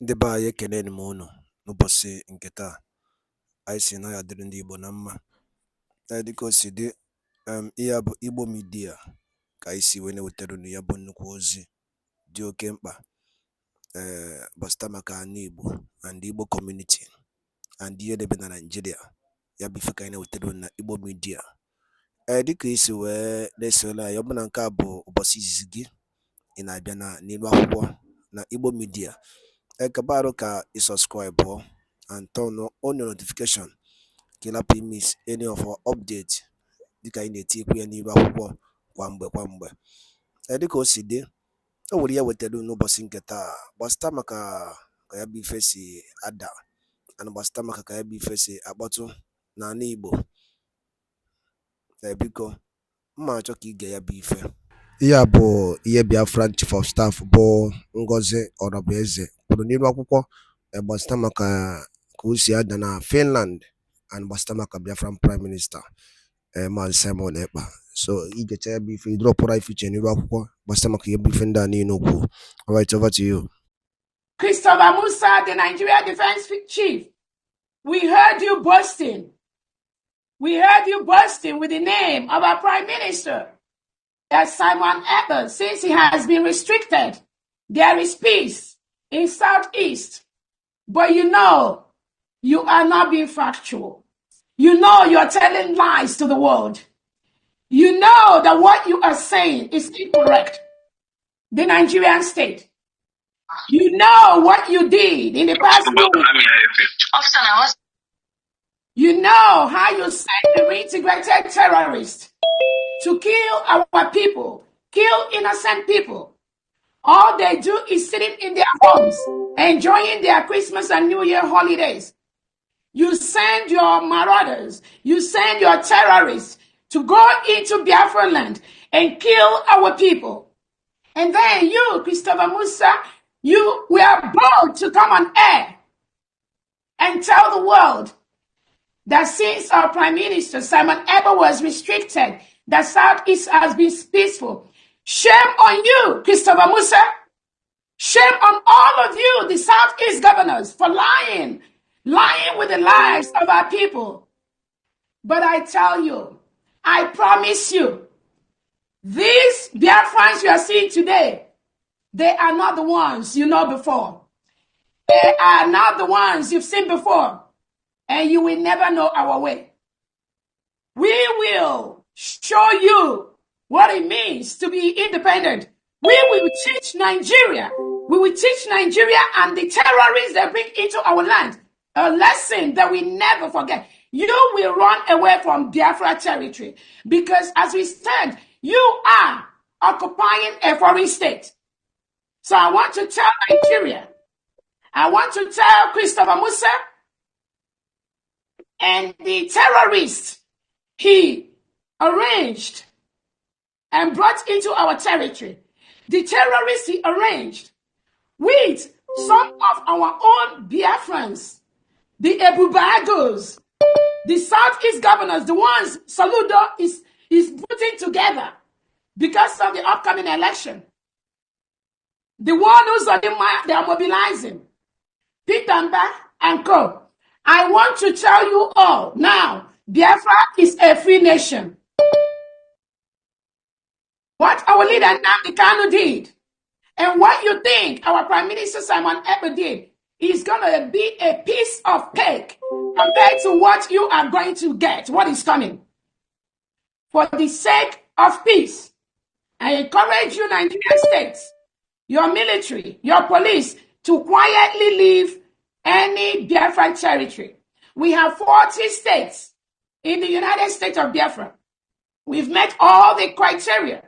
Ndị be anyị ekene m unu n'ụbọchị nke taa. Anyị si na ya dịrị ndị Igbo na mma. Dịka o si dị, ihe a bụ Igbo Media ka anyị si wee na-ewetara unu ya bụ nnukwu ozi dị oke mkpa gbasata maka ana Igbo and Igbo community and ihe debe na Nigeria. Ya bụ ife ka anyị na-ewetara unu na Igbo Media. Dịka isi wee na-esole anyị, ọ bụ na nke a bụ ụbọchị izizi gị ị na-abịa n'ilu akwụkwọ na Igbo Media, kabaru ka subscribe and turn on your notification ka ị lapụ miss any of our updates dịka anyị na-etikwu ya n'ilu akwụkwọ kwa mgbe. Dịka o si dị, o nwere ya wetara n'ụbọchị nke taa gbasata maka ka ya bụ ife si ada and gbasata maka ka ya bụ ife si akpọtụ n'ala Igbo. Biko mma achọ ka ige ya bụ ife. Ihe a bụ ihe Biafra Chief of Staff bụ Ngozi Orabueze kwuru n'ilu akwụkwọ gbasata maka ka o si ada na Finland and gbasata maka Biafran Prime Minister Maazị Simon Ekpa. So igecha ya bụ ife idropụra ife iche n'ilu akwụkwọ gbasata maka ihe bụ ife ndị a niile okwu. All right, over to you. Christopher Musa, the Nigeria Defense Chief, we heard you boasting. We heard you boasting with the name of our Prime Minister, that Simon Ekpa, since he has been restricted, there is peace in Southeast. But you know, you are not being factual. You know you're telling lies to the world. You know that what you are saying is incorrect. The Nigerian state. You know what you did in the past week. You know how you sent the reintegrated terrorists to kill our people, kill innocent people. All they do is sitting in their homes, enjoying their Christmas and New Year holidays. You send your marauders, you send your terrorists to go into Biafra land and kill our people. And then you, Christopher Musa, you were bold to come on air and tell the world that since our Prime Minister Simon Ekpa was restricted, the Southeast has been peaceful. Shame on you, Christopher Musa. Shame on all of you, the Southeast governors, for lying with the lives of our people. But I tell you, I promise you, these Biafrans you are seeing today, they are not the ones you know before. They are not the ones you've seen before. And you will never know our way. We will show you what it means to be independent. We will teach Nigeria. We will teach Nigeria and the terrorists they bring into our land a lesson that we never forget. You will run away from Biafra territory because as we stand, you are occupying a foreign state. So I want to tell Nigeria, I want to tell Christopher Musa and the terrorists he arranged and brought into our territory, the terrorists he arranged with some of our own Biafrans, the Ebubagos, the Southeast governors, the ones Saludo is putting together because of the upcoming election. The one who's they are mobilizing, Pitamba and Co. I want to tell you all now, Biafra is a free nation. What our leader Nnamdi Kanu did, and what you think our Prime Minister Simon Ekpa did, is going to be a piece of cake compared to what you are going to get, what is coming. For the sake of peace, I encourage you, Nigerian states, your military, your police, to quietly leave any Biafran territory. We have 40 states in the United States of Biafra. We've met all the criteria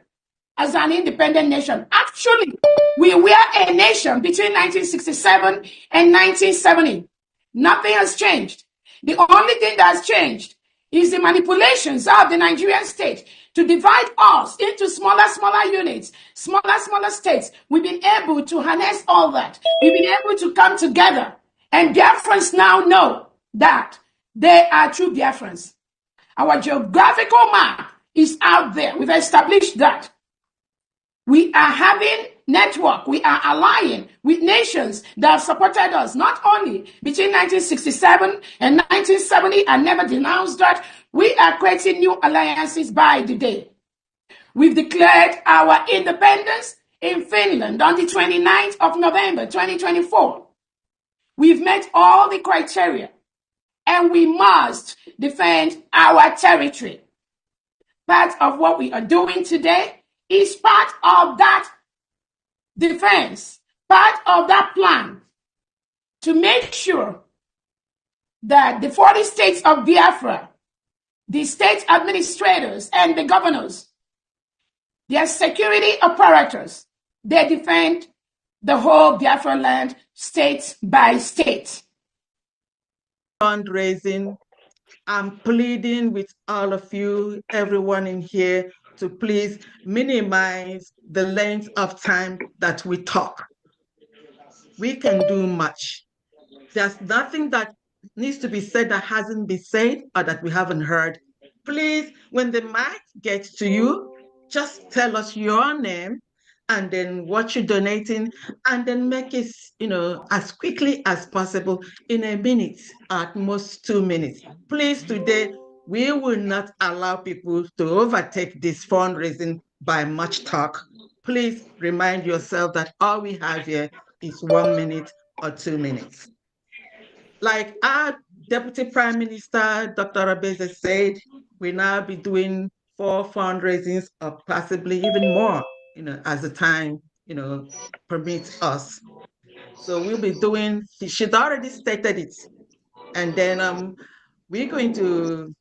as an independent nation. Actually, we were a nation between 1967 and 1970. Nothing has changed. The only thing that has changed is the manipulations of the Nigerian state to divide us into smaller units, smaller states. We've been able to harness all that. We've been able to come together. And Biafrans now know that they are true Biafrans. Our geographical map is out there. We've established that. We are having network. We are allying with nations that have supported us, not only between 1967 and 1970 and never denounced that. We are creating new alliances by the day. We've declared our independence in Finland on the 29th of November, 2024. We've met all the criteria, and we must defend our territory. Part of what we are doing today is part of that defense, part of that plan to make sure that the 40 states of Biafra, the state administrators and the governors, their security apparatus, they defend the whole Biafra land state by state. Fundraising, I'm pleading with all of you, everyone in here, to please minimize the length of time that we talk. We can do much. There's nothing that needs to be said that hasn't been said or that we haven't heard. Please, when the mic gets to you, just tell us your name and then what you're donating, and then make it, as quickly as possible in a minute, at most 2 minutes. Please, today, we will not allow people to overtake this fundraising by much talk. Please remind yourself that all we have here is 1 minute or 2 minutes. Like our Deputy Prime Minister, Dr. Abeze said, we now be doing 4 fundraisings or possibly even more, as the time, permits us. So we'll be doing, she's already stated it. And then I'm going to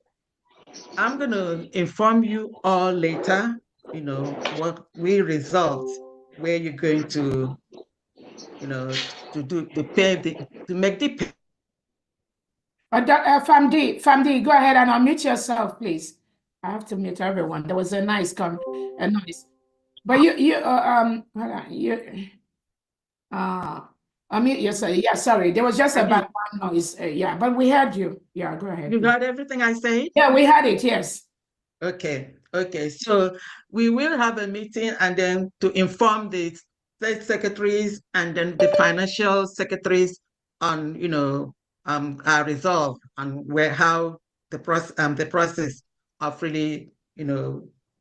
inform you all later, what we resolved, where you're going to, to make the Famdi, go ahead and unmute yourself, please. I have to mute everyone. There was a nice noise. But unmute yourself. Yeah, sorry. There was just a background noise. Yeah, but we heard you. Yeah, go ahead. You got everything I said? Yeah, we had it, yes. Okay. So we will have a meeting and then to inform the state secretaries and then the financial secretaries on, our resolve and how the process of really,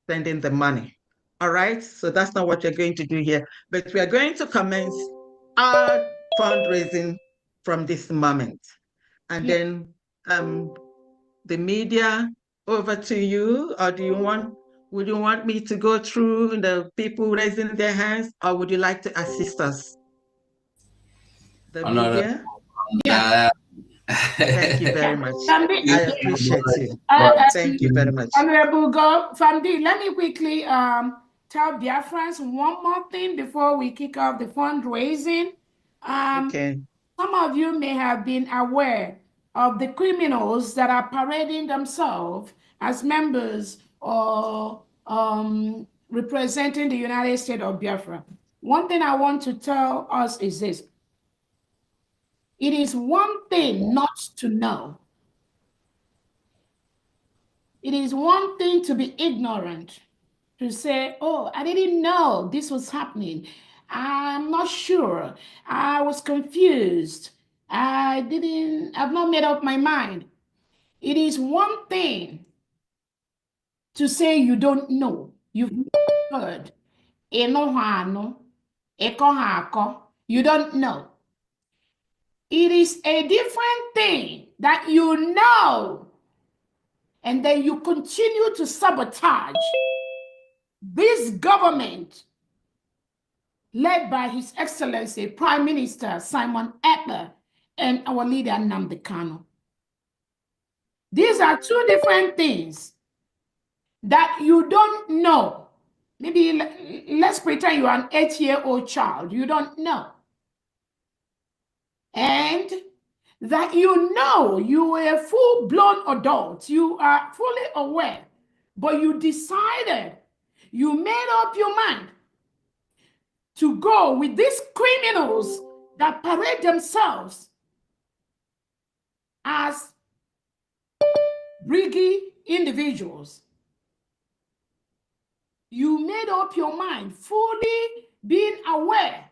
spending the money. All right. So that's not what we're going to do here, but we are going to commence our fundraising from this moment, and then the media, over to you. Or would you want me to go through the people raising their hands, or would you like to assist us? The media? Yeah. Thank you very much. I appreciate you. Thank you very much. Honorable Famdi, let me quickly tell Biafrans one more thing before we kick off the fundraising. Okay. Some of you may have been aware of the criminals that are parading themselves as members or representing the United States of Biafra. One thing I want to tell us is this. It is one thing not to know. It is one thing to be ignorant, to say, oh, I didn't know this was happening. I'm not sure. I was confused. I've not made up my mind. It is one thing to say you don't know. You've heard. You don't know. It is a different thing that you know, and then you continue to sabotage this government led by His Excellency Prime Minister Simon Ekpa and our leader Nnamdi Kanu. These are two different things that you don't know. Maybe let's pretend you are an 8-year-old child. You don't know. And that you know you are a full-blown adult. You are fully aware. But you decided, you made up your mind to go with these criminals that parade themselves as briggy individuals. You made up your mind fully being aware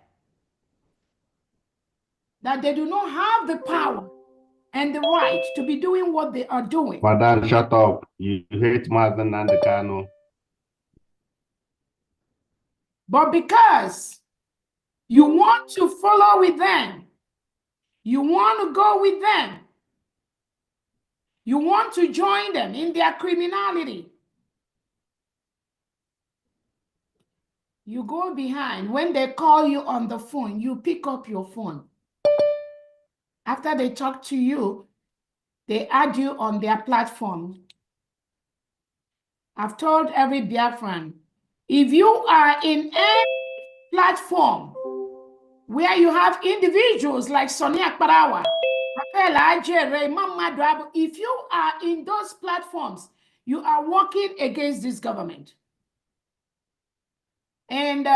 that they do not have the power and the right to be doing what they are doing. Madam, shut up. You hate Mazen and the Kano. But because you want to follow with them, you want to go with them, you want to join them in their criminality, you go behind. When they call you on the phone, you pick up your phone. After they talk to you, they add you on their platform. I've told every Biafran, if you are in any platform where you have individuals like Sonia Parawa, if you are in those platforms, you are working against this government. And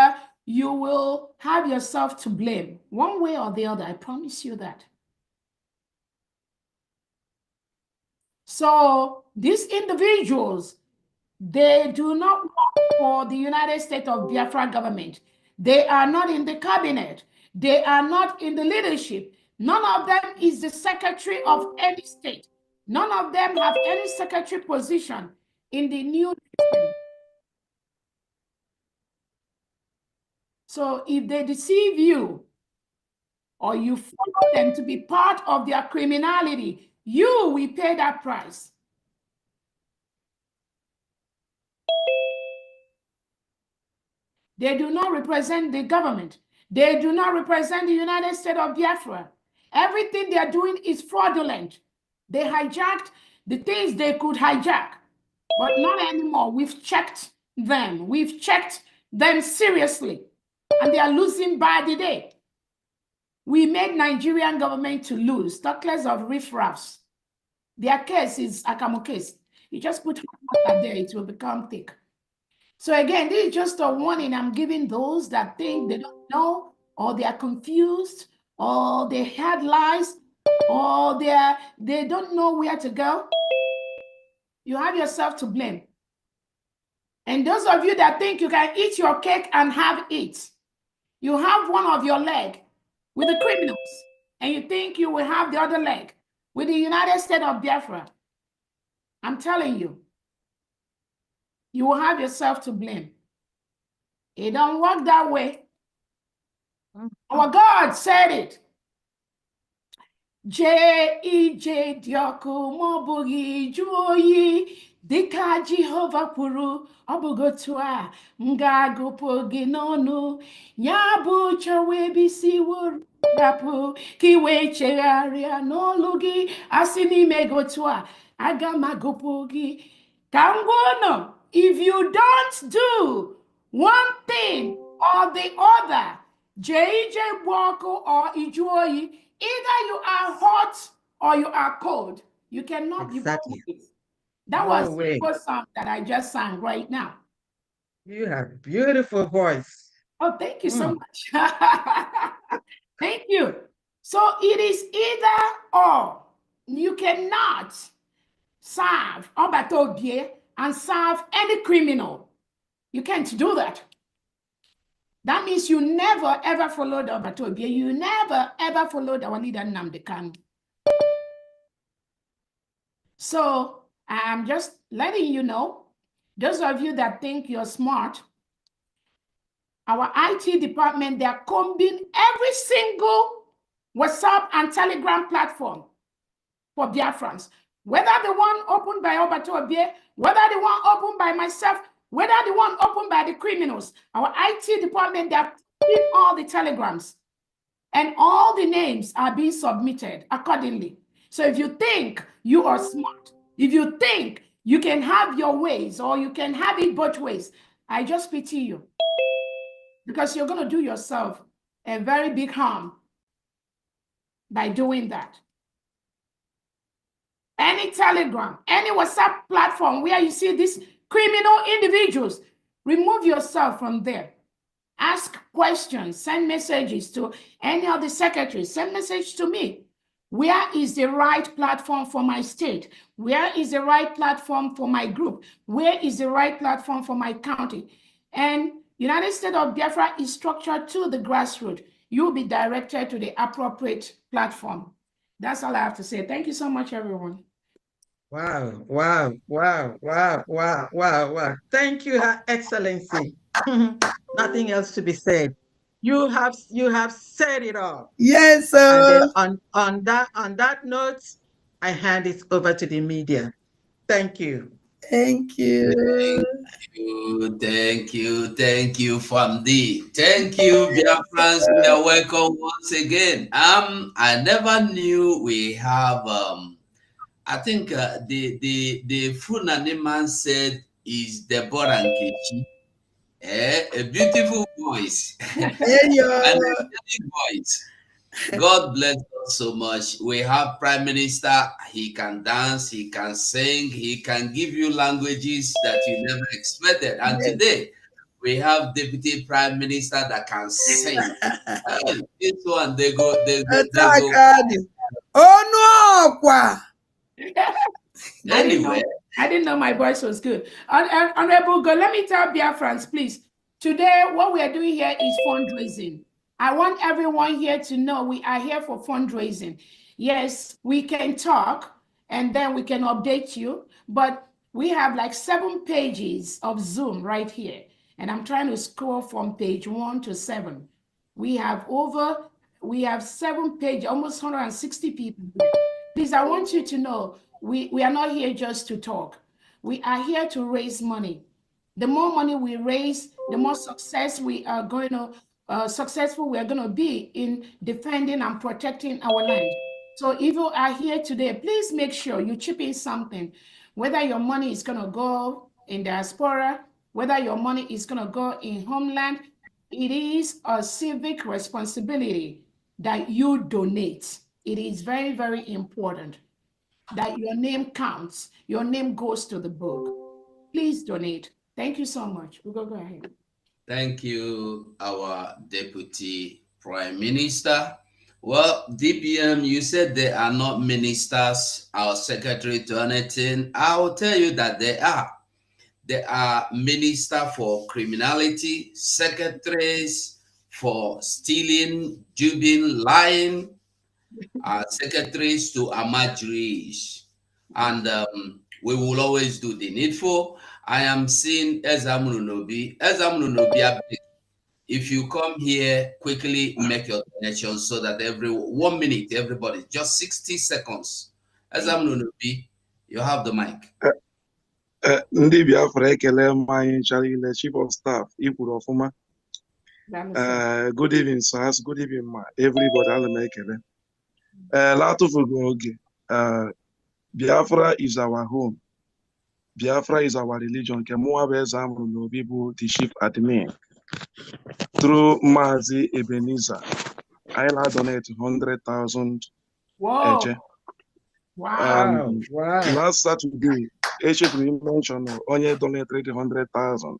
you will have yourself to blame one way or the other. I promise you that. So these individuals, they do not work for the United States of Biafra government. They are not in the cabinet. They are not in the leadership. None of them is the secretary of any state. None of them have any secretary position in the new system. So if they deceive you or you follow them to be part of their criminality, you will pay that price. They do not represent the government. They do not represent the United States of Biafra. Everything they are doing is fraudulent. They hijacked the things they could hijack, but not anymore. We've checked them. We've checked them seriously, and they are losing by the day. We made Nigerian government to lose. Talk less of riffraffs. Their case is Akamo case. You just put water there, it will become thick. So again, this is just a warning I'm giving those that think they don't know, or they are confused, or they had lies, or they don't know where to go. You have yourself to blame. And those of you that think you can eat your cake and have it, you have one of your leg with the criminals, and you think you will have the other leg with the United States of Biafra. I'm telling you, you will have yourself to blame. It don't work that way. Our God said it. J.E.J. Dioku Mobugi Joyi Dika Jehovah Puru Obugotua Mga Gopogi Nonu Nyabu Chawe Bisi Wur Rapu Kiwe Chearia no Lugi Asini Megotua Agama Gopogi Kangono. If you don't do one thing or the other, J.J. Bwako or Ijuoyi, either you are hot or you are cold. You cannot Exactly. be both. That was the first song that I just sang right now. You have a beautiful voice. Oh, thank you so much. Thank you. So it is either or. You cannot serve Obatobie and serve any criminal. You can't do that. That means you never ever followed Obatobie. You never ever followed our leader Nnamdi Kanu. So I'm just letting you know, those of you that think you're smart, our IT department, they are combing every single WhatsApp and Telegram platform for Biafrans. Whether the one opened by Obatobie, whether the one opened by myself, whether the one opened by the criminals, our IT department, they are combing all the telegrams, and all the names are being submitted accordingly. So if you think you are smart, if you think you can have your ways or you can have it both ways, I just pity you, because you're going to do yourself a very big harm by doing that. Any Telegram, any WhatsApp platform where you see these criminal individuals, remove yourself from there. Ask questions, send messages to any of the secretaries, send message to me. Where is the right platform for my state? Where is the right platform for my group? Where is the right platform for my county? And United States of Biafra is structured to the grassroots. You will be directed to the appropriate platform. That's all I have to say. Thank you so much, everyone. Wow, wow, wow, wow, wow, wow, wow. Thank you, Her Excellency. Nothing else to be said. You have said it all. Yes, sir. And then on that note, I hand it over to the media. Thank you. Thank you. Thank you, Famdi. Thank you, Biafrans. We are welcome once again. I never knew we have I think the Funani man said is Deborah Nkechi. A beautiful voice and a big voice. God bless us so much. We have Prime Minister. He can dance, he can sing, he can give you languages that you never expected. And today we have Deputy Prime Minister that can sing. This one they go. Oh no, Anyway, I didn't know my voice was good. Honorable Go, let me tell Biafrans, please. Today, what we are doing here is fundraising. I want everyone here to know we are here for fundraising. Yes, we can talk and then we can update you, but we have like 7 pages of Zoom right here. And I'm trying to scroll from page 1 to 7. We have 7 pages, almost 160 people. Please, I want you to know we are not here just to talk. We are here to raise money. The more money we raise, the more successful we are going to be in defending and protecting our land. So if you are here today, please make sure you chip in something, whether your money is going to go in diaspora, whether your money is going to go in homeland. It is a civic responsibility that you donate. It is very, very important that your name counts, your name goes to the book. Please donate. Thank you so much. We'll go ahead. thank you, our Deputy Prime Minister. Well, DPM, you said they are not ministers, our secretary to anything. I will tell you that they are. They are minister for criminality, secretaries for stealing, duping, lying, secretaries to amajuris. And we will always do the needful. I am seeing Ezamunobi. If you come here, quickly make your donation so that every 1 minute, everybody, just 60 seconds. Ezamunobi, you have the mic. Ndị Biafra ekele m anyị nchara ile Chief of Staff ikwuru ọfụma. Good evening, sirs. Good evening, ma. Everybody, ana m ekele. Latụfugo oge. Biafra is our home. Biafra is our religion. Nke mụnwa bụ Ezamunobi bụ the chief admin. Through Mazi Ebenezer, I donate 100,000 eje. Wow. Last Saturday, Echefuru mention onye donated 100,000.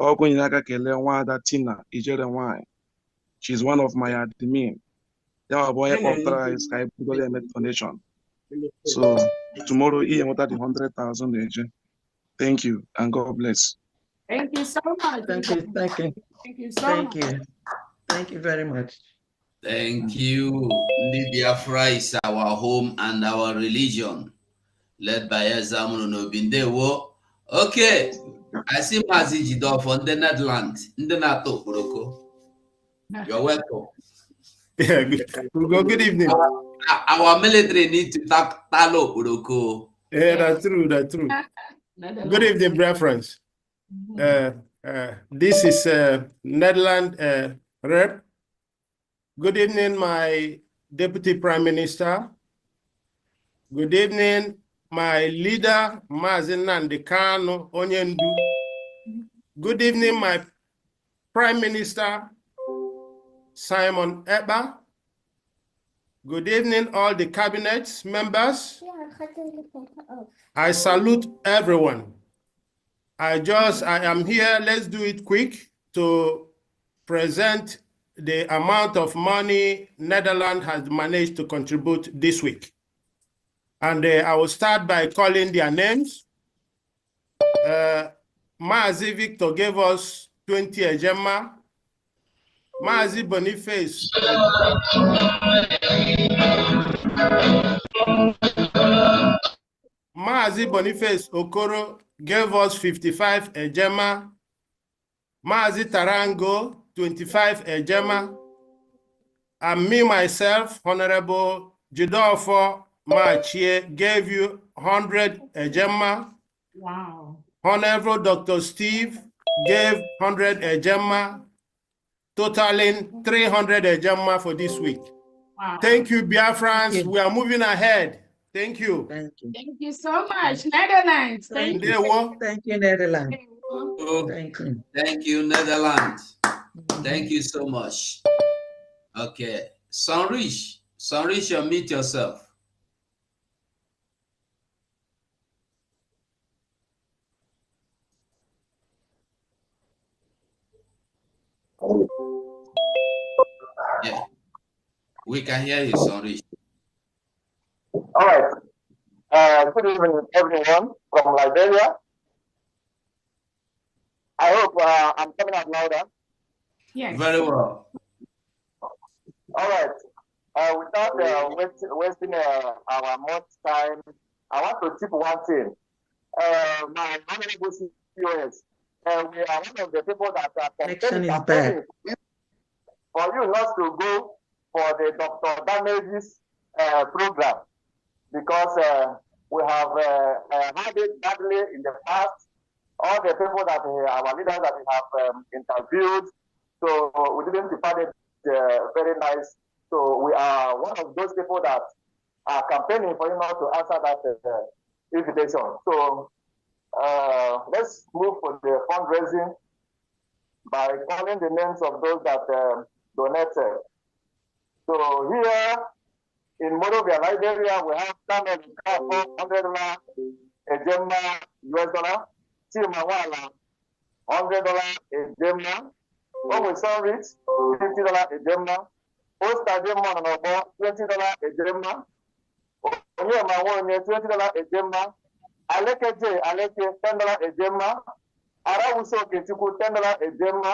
Ọkụnyere kele nwada Tina Ijere nwanyị. She's one of my admin. Ya bụ onye kpọpụtara ka anyị bidoro eme donation. So tomorrow he enweta the 100,000 eje. Thank you and God bless. Thank you so much. Thank you. Thank you so much. Thank you very much. Thank you. Biafra is our home and our religion, led by Ezamunobi Ndewo. Okay, I see Mazi Jido from the Netherlands. Ndenato Kuroko. You're welcome. Yeah, good evening. Our military need to talk Talo Kuroko. Yeah, that's true. Good evening, dear friends. This is Netherlands Rep. Good evening, my Deputy Prime Minister. Good evening, my leader, Mazen Nandekano Onyendu. Good evening, my Prime Minister, Simon Eba. Good evening, all the cabinet members. I salute everyone. I am here, let's do it quick, to present the amount of money Netherlands has managed to contribute this week. And I will start by calling their names. Maazi Victor gave us 20 Ejema. Mazi Boniface Okoro gave us 55 Ejema. Mazi Tarango, 25 Ejema. And me, myself, Honorable Jidofo Machie, gave you 100 Ejema. Wow. Honorable Dr. Steve gave 100 Ejema, totaling 300 Ejema for this week. Wow. Thank you, Biafrans. Thank you. We are moving ahead. Thank you. Thank you. Thank you so much, Netherlands. Thank you. Thank you, Netherlands. Oh, Thank you. thank you, Netherlands. Thank you so much. Okay, Sunrich, you meet yourself. Yeah, we can hear you, Sunrich. All right. Good evening, everyone from Liberia. I hope I'm coming out louder. Yes. Very well. All right. Without wasting our much time, I want to tip one thing. My honorable CPOS, we are one of the people that are Connection is bad. for you not to go for the Dr. Damages program, because we have had it badly in the past. All the people that our leaders that we have interviewed, so we didn't find it very nice. So we are one of those people that are campaigning for you not to answer that invitation. So let's move for the fundraising by calling the names of those that donated. So here in Monrovia, Liberia, we have Samuel $100, Ejema $, Chimawala $100, Ejema, Owe Sunrich $50, Ejema, Osta Demon Nobo $20, Ejema, Onyema Wonye $20, Ejema, Aleke J, Aleke $10, Ejema, Arawuso Ketiku $10, Ejema.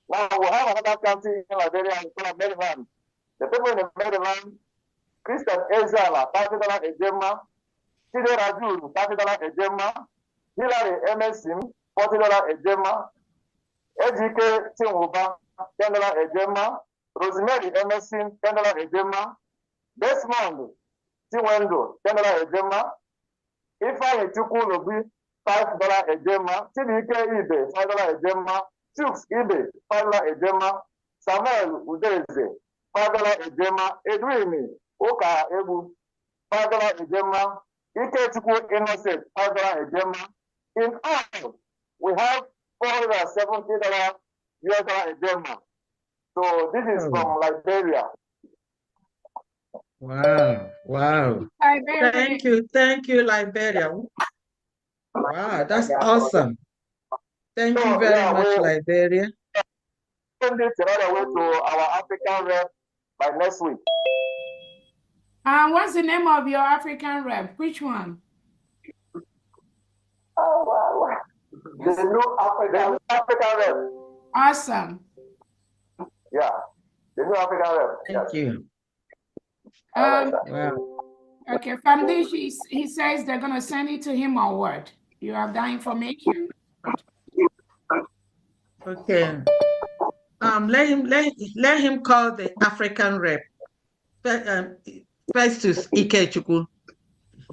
Now we have another country in Liberia called Maryland. The people in Maryland, Christian Ezala $30, Ejema, Chide Raju $30, Ejema, Hillary Emerson $40, Ejema, Ejike Chinwuba $10, Ejema, Rosemary Emerson $10, Ejema, Desmond Chinwendo $10, Ejema, Ifeanyi Chukwulobi $5, Ejema, Chidike Ibe $5, Ejema, Chuks Ibe $5, Ejema, Samuel Udeze $5, Ejema, Edwin Oka Ebu $5, Ejema, Ikechukwu Innocent $5, Ejema. In all, we have $470 Ejema. So this is from Liberia. Wow, wow. Liberia. Thank you, Liberia. Wow, that's awesome. Thank you very much, Liberia. Send it right away to our African rep by next week. What's the name of your African rep? Which one? The new African rep. Awesome. Yeah, the new African rep. Thank you. Wow. Okay, Fandish, he says they're going to send it to him or what? You have that information? Okay. Let him call the African rep. Festus Ikechukwu.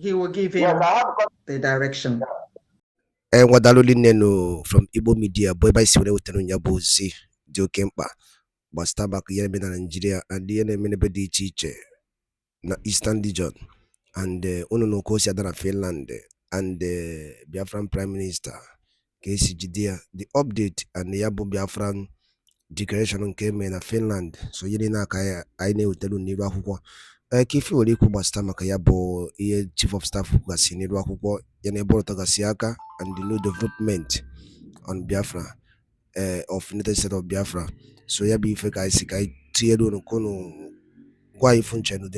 He will give him the direction. Wadaloli neno from Igbo Media, boy by Siwene Utenu Nyabuzi, Dio Kempa, Bastabak Yemen and Nigeria, and the enemy teacher na Eastern region, and Uno Kosia Dana Finland, and the Biafran Prime Minister, Casey Judea, the update and the Yabu Biafran declaration came in Finland, so Yelina Kaya, I know Telu Nira Huko. Kifi waliku basta makayabo iye chief of staff kukasinirwa kuko yaneboro tagasiaka and the new development on Biafra of United States of Biafra. So yabi ifeka isikai tiedo no kono kwa ifunche no